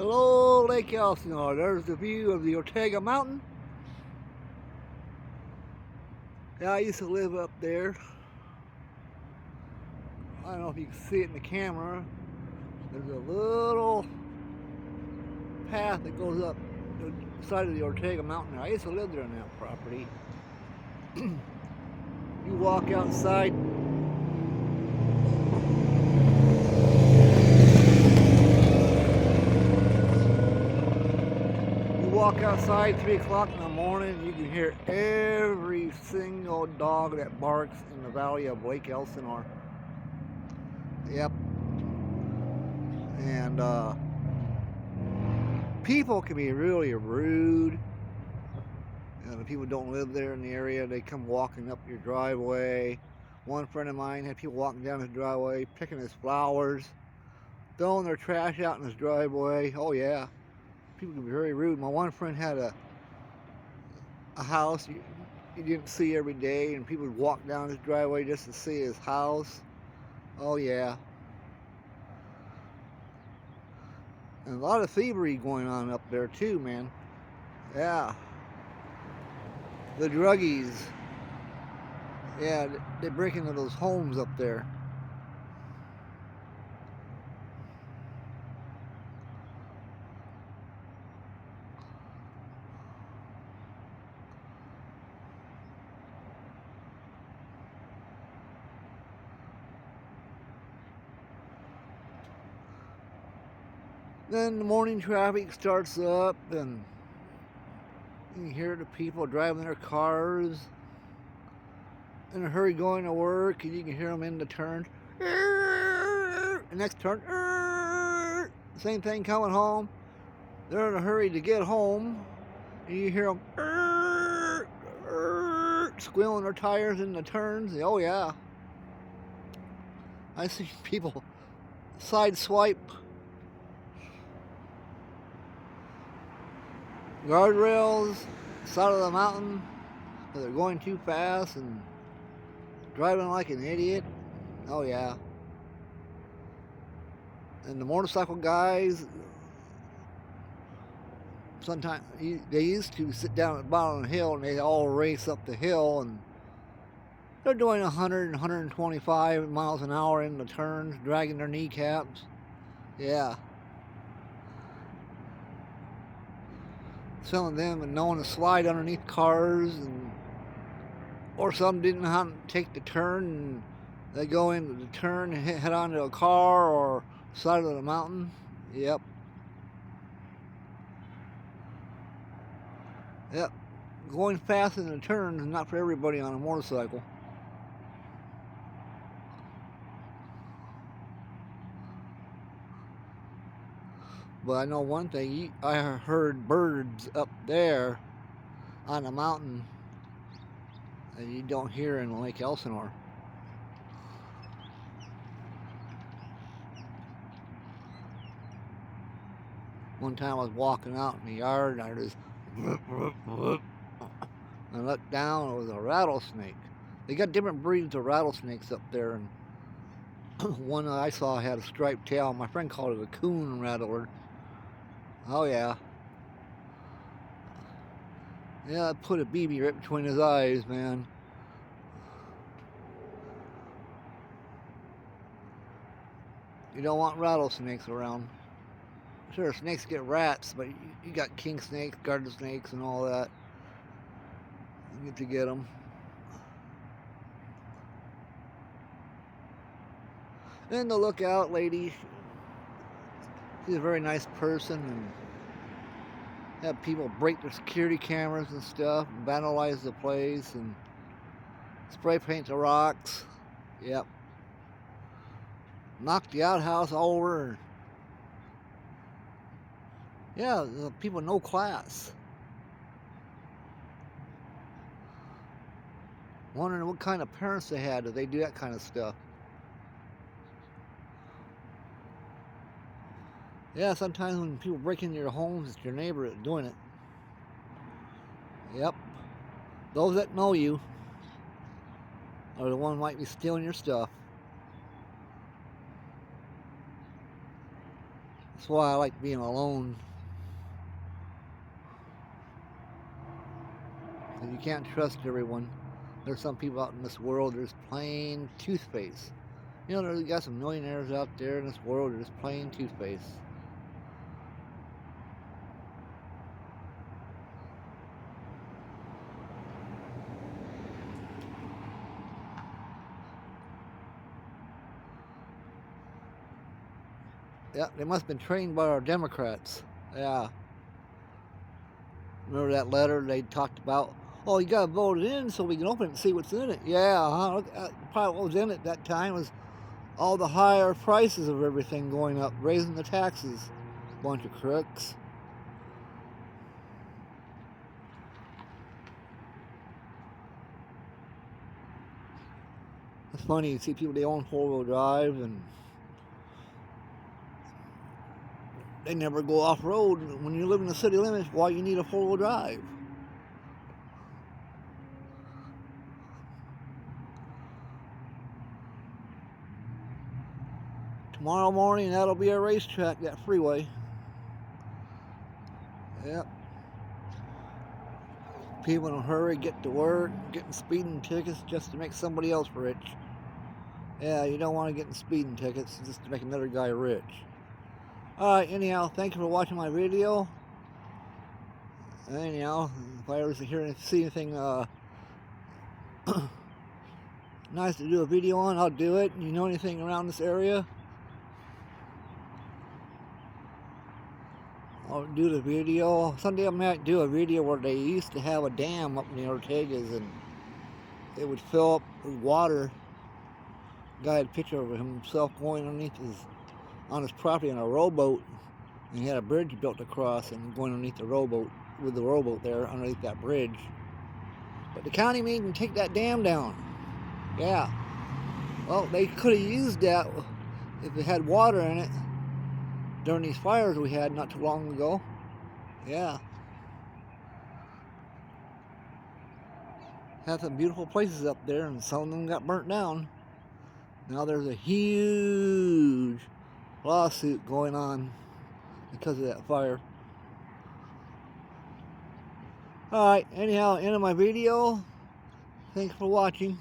Hello, Lake Elsinore. There's the view of the Ortega Mountain. Yeah, I used to live up there. I don't know if you can see it in the camera. There's a little path that goes up the side of the Ortega Mountain. I used to live there on that property. You walk outside. Walk outside 3 o'clock in the morning, you can hear every single dog that barks in the valley of Lake Elsinore. Yep. And people can be really rude. The people don't live there in the area. They come walking up your driveway. One friend of mine had people walking down his driveway, picking his flowers, throwing their trash out in his driveway. Oh yeah. People can be very rude. My one friend had a house you didn't see every day, and people would walk down his driveway just to see his house. Oh yeah. And a lot of thievery going on up there too, man. Yeah. The druggies. Yeah, they break into those homes up there. Then the morning traffic starts up, and you can hear the people driving their cars in a hurry going to work, and you can hear them in the turn. The next turn. Same thing coming home. They're in a hurry to get home, and you hear them squealing their tires in the turns. Oh yeah. I see people side swipe guardrails, side of the mountain, because they're going too fast and driving like an idiot. Oh yeah. And the motorcycle guys, sometimes they used to sit down at the bottom of the hill and they all race up the hill, and they're doing 100 and 125 miles an hour in the turns, dragging their kneecaps. Yeah. Some of them are known to slide underneath cars, or some didn't know how to take the turn, and they go into the turn and head onto a car or side of the mountain. Yep. Yep. Going fast in the turn is not for everybody on a motorcycle. But I know one thing, I heard birds up there on the mountain that you don't hear in Lake Elsinore. One time I was walking out in the yard and I just I looked down, it was a rattlesnake. They got different breeds of rattlesnakes up there, and one I saw had a striped tail. My friend called it a coon rattler. Oh yeah. Yeah, I put a BB right between his eyes, man. You don't want rattlesnakes around. Sure, snakes get rats, but you got king snakes, garden snakes, and all that. You get to get them. And the lookout lady, she's a very nice person, and have people break their security cameras and stuff, and vandalize the place, and spray paint the rocks. Yep. Knock the outhouse over. Yeah, the people no class. Wondering what kind of parents they had that they do that kind of stuff. Yeah, sometimes when people break into your homes, it's your neighbor that's doing it. Yep. Those that know you are the one who might be stealing your stuff. That's why I like being alone. And you can't trust everyone. There's some people out in this world that are just plain toothpaste. You know, there's got some millionaires out there in this world that are just plain toothpaste. Yeah, they must have been trained by our Democrats. Yeah. Remember that letter they talked about? Oh, you got to vote it in so we can open it and see what's in it. Yeah, probably what was in it that time was all the higher prices of everything going up, raising the taxes. Bunch of crooks. It's funny, you see people, they own four-wheel drive and they never go off-road. When you live in the city limits, why you need a four-wheel drive? Tomorrow morning, that'll be a racetrack, that freeway. Yep. People in a hurry, get to work, getting speeding tickets just to make somebody else rich. Yeah, you don't want to get in speeding tickets just to make another guy rich. Alright, anyhow, thank you for watching my video. Anyhow, if I ever see anything nice to do a video on, I'll do it. You know anything around this area, I'll do the video. Someday I might do a video where they used to have a dam up in the Ortegas and it would fill up with water. The guy had a picture of himself going on his property on a rowboat, and he had a bridge built across and going underneath the rowboat, with the rowboat there underneath that bridge. But the county made him take that dam down. Yeah. Well, they could have used that if it had water in it during these fires we had not too long ago. Yeah. Had some beautiful places up there, and some of them got burnt down. Now there's a huge lawsuit going on because of that fire. Alright, anyhow, end of my video. Thanks for watching.